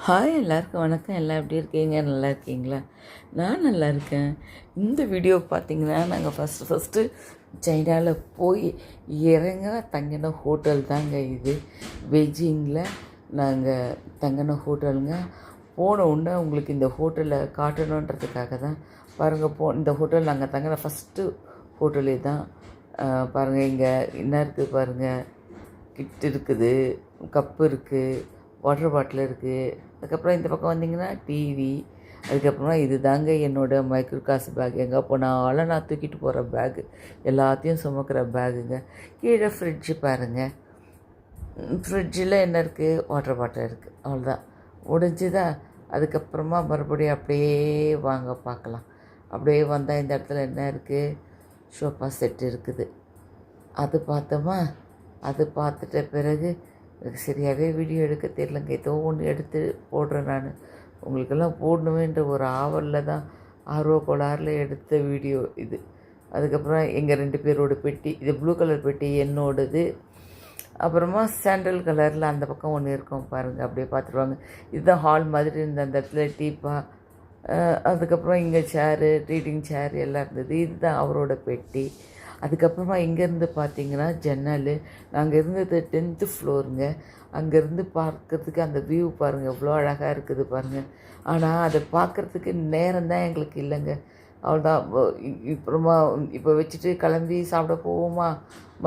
Hi எல்லாருக்கும் வணக்கம். எல்லாம் எப்படி இருக்கீங்க? நல்லா இருக்கீங்களா? நான் நல்லா இருக்கேன். இந்த வீடியோ பார்த்திங்கன்னா நாங்கள் ஃபஸ்ட்டு சைனாவில் போய் இறங்க தங்கின ஹோட்டல் தாங்க இது. பெய்ஜிங்கில் நாங்கள் தங்கின ஹோட்டலுங்க. போன உடனே உங்களுக்கு இந்த ஹோட்டலை காட்டணுன்றதுக்காக தான் பாருங்கள். இந்த ஹோட்டல் நாங்கள் தங்கின ஃபஸ்ட்டு ஹோட்டலே தான். பாருங்கள், இங்கே என்ன இருக்குது பாருங்கள். கிட் இருக்குது, கப்பு இருக்குது, வாட்டர் பாட்டில் இருக்குது. அதுக்கப்புறம் இந்த பக்கம் வந்திங்கன்னா டிவி. அதுக்கப்புறமா இது தாங்க என்னோடய மைக்ரோ காசு பேக். எங்கே போனாலும் நான் தூக்கிட்டு போகிற பேகு, எல்லாத்தையும் சுமக்கிற பேகுங்க. கீழே ஃப்ரிட்ஜு பாருங்கள். ஃப்ரிட்ஜில் என்ன இருக்குது? வாட்டர் பாட்டில் இருக்குது. அவ்வளோதான், முடிஞ்சுதா? அதுக்கப்புறமா மறுபடியும் அப்படியே வாங்க பார்க்கலாம். அப்படியே வந்தால் இந்த இடத்துல என்ன இருக்குது? சோஃபா செட் இருக்குது. அது பார்த்தோமா? அது பார்த்துட்ட பிறகு எனக்கு சரியாகவே வீடியோ எடுக்க தெரியலங்க. ஏதோ ஒன்று எடுத்து போடுறேன் நான். உங்களுக்கெல்லாம் போடணுமேன்ற ஒரு ஆவலில் தான், ஆர்வ கோளாறில் எடுத்த வீடியோ இது. அதுக்கப்புறம் எங்கள் 2 பேரோட பெட்டி. இது ப்ளூ கலர் பெட்டி என்னோடது. அப்புறமா சாண்டல் கலரில் அந்த பக்கம் ஒன்று இருக்கும் பாருங்கள், அப்படியே பார்த்துருவாங்க. இதுதான் ஹால் மாதிரி இருந்த அந்த இடத்துல டீப்பா. அதுக்கப்புறம் இங்கே சேரு, ரீடிங் சேர் எல்லாம் இருந்தது. இதுதான் அவரோட பெட்டி. அதுக்கப்புறமா இங்கேருந்து பார்த்திங்கன்னா ஜன்னல். நாங்கள் இருந்தது 10th ஃப்ளோருங்க. அங்கேருந்து பார்க்குறதுக்கு அந்த வியூ பாருங்கள், எவ்வளோ அழகாக இருக்குது பாருங்கள். ஆனால் அதை பார்க்குறதுக்கு நேரம் தான் எங்களுக்கு இல்லைங்க. அவ்வளோதான். அப்புறமா இப்போ வச்சுட்டு கிளம்பி சாப்பிட போவோமா,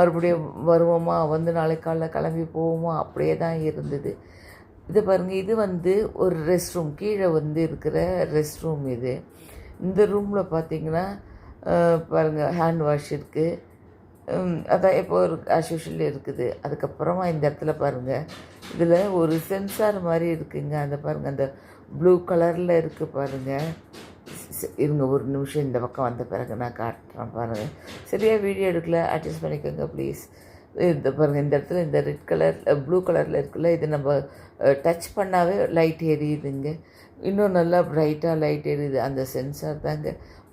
மறுபடியும் வருவோமா, வந்து நாளைக்கு காலைல கிளம்பி போவோமா, அப்படியே தான் இருந்தது. இது பாருங்கள், இது ஒரு ரெஸ்ட் ரூம். கீழே இருக்கிற ரெஸ்ட் ரூம் இது. இந்த ரூமில் பார்த்திங்கன்னா பாருங்கள், ஹேண்ட் வாஷ் இருக்குது. அதான் இப்போ ஒரு ஆஸ் யூஷுவல் இருக்குது. அதுக்கப்புறமா இந்த இடத்துல பாருங்கள், இதில் ஒரு சென்சார் மாதிரி இருக்குங்க. அந்த பாருங்கள், அந்த ப்ளூ கலரில் இருக்குது பாருங்கள். இருங்க ஒரு நிமிஷம், இந்த பக்கம் வந்த பிறகு நான் காட்டுறேன் பாருங்கள். சரியாக வீடியோ எடுக்கல, அட்ஜஸ்ட் பண்ணிக்கோங்க ப்ளீஸ். இந்த பாருங்கள், இந்த இடத்துல இந்த ரெட் கலர் ப்ளூ கலரில் இருக்குல்ல, இது நம்ம டச் பண்ணாவே லைட் எரியுதுங்க. இன்னும் நல்லா ப்ரைட்டாக லைட் எரியுது. அந்த சென்சார் தாங்க.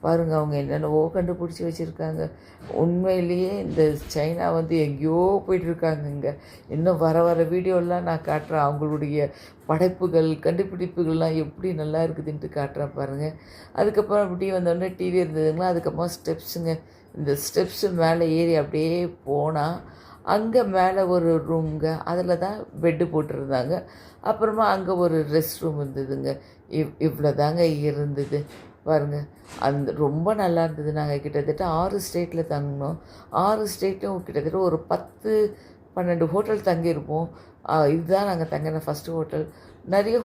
பாருங்கள், அவங்க என்னென்னவோ கண்டுபிடிச்சி வச்சுருக்காங்க. உண்மையிலேயே இந்த சைனா எங்கேயோ போயிட்டுருக்காங்கங்க. இன்னும் வர வர வீடியோலாம் நான் காட்டுறேன். அவங்களுடைய படைப்புகள், கண்டுபிடிப்புகள்லாம் எப்படி நல்லா இருக்குதுன்ட்டு காட்டுறேன் பாருங்கள். அதுக்கப்புறம் இப்படி வந்தோடனே டிவி இருந்ததுங்களா. அதுக்கப்புறம் ஸ்டெப்ஸுங்க. இந்த ஸ்டெப்ஸு மேலே ஏறி அப்படியே போனால் அங்கே மேலே ஒரு ரூம்ங்க. அதில் தான் பெட்டு போட்டிருந்தாங்க. அப்புறமா அங்கே ஒரு ரெஸ்ட் ரூம் இருந்ததுங்க. இவ்வளோ தாங்க இருந்தது பாருங்கள். அந்த ரொம்ப நல்லா இருந்தது. நாங்கள் கிட்டத்தட்ட 6 ஸ்டேட்டில் தங்கினோம். 6 ஸ்டேட்டும் கிட்டத்தட்ட ஒரு 10-12 ஹோட்டல் தங்கியிருப்போம். இதுதான் நாங்கள் தங்கின ஃபஸ்ட்டு ஹோட்டல். நிறைய